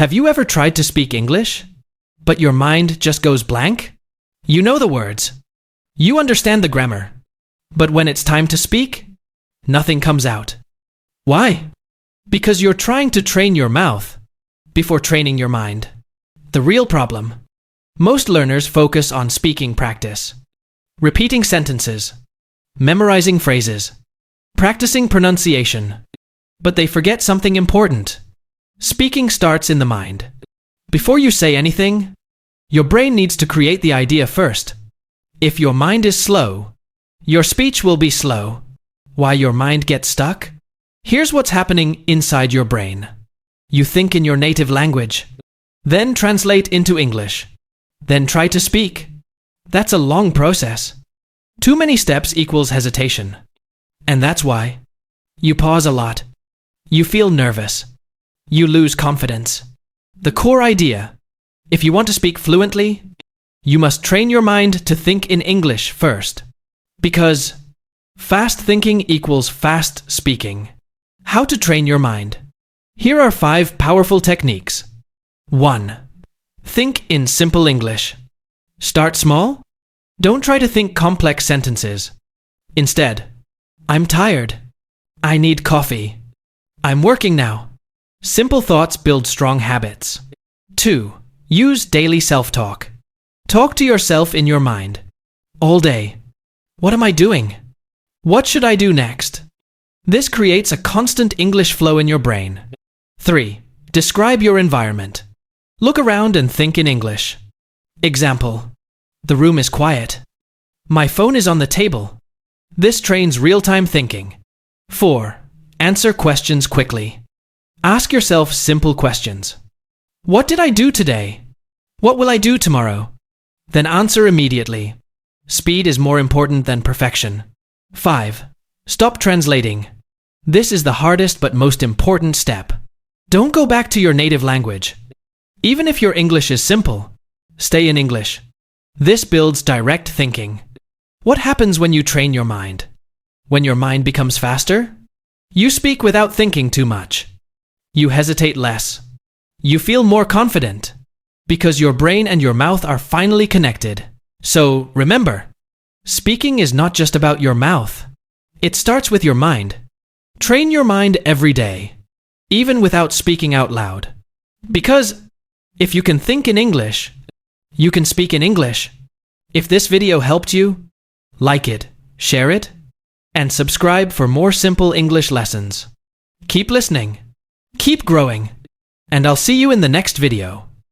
Have you ever tried to speak English, but your mind just goes blank? You know the words. You understand the grammar. But when it's time to speak, nothing comes out. Why? Because you're trying to train your mouth before training your mind. The real problem. Most learners focus on speaking practice, repeating sentences, memorizing phrases, practicing pronunciation. But they forget something important. Speaking starts in the mind. Before you say anything, your brain needs to create the idea first. If your mind is slow, your speech will be slow. Why your mind gets stuck? Here's what's happening inside your brain. You think in your native language, then translate into English, then try to speak. That's a long process. Too many steps equals hesitation. And that's why you pause a lot. You feel nervous. You lose confidence. The core idea: if you want to speak fluently, you must train your mind to think in English first. Because fast thinking equals fast speaking. How to train your mind. Here are 5 powerful techniques. 1. Think in simple English. Start small. Don't try to think complex sentences. Instead, I'm tired. I need coffee. I'm working now. Simple thoughts build strong habits. 2. Use daily self-talk. Talk to yourself in your mind. All day. What am I doing? What should I do next? This creates a constant English flow in your brain. 3. Describe your environment. Look around and think in English. Example: the room is quiet. My phone is on the table. This trains real-time thinking. 4. Answer questions quickly. Ask yourself simple questions. What did I do today? What will I do tomorrow? Then answer immediately. Speed is more important than perfection. 5. Stop translating. This is the hardest but most important step. Don't go back to your native language. Even if your English is simple, stay in English. This builds direct thinking. What happens when you train your mind? When your mind becomes faster? You speak without thinking too much. You hesitate less. You feel more confident. Because your brain and your mouth are finally connected. So, remember, speaking is not just about your mouth. It starts with your mind. Train your mind every day, even without speaking out loud. Because if you can think in English, you can speak in English. If this video helped you, like it, share it, and subscribe for more simple English lessons. Keep listening, keep growing, and I'll see you in the next video.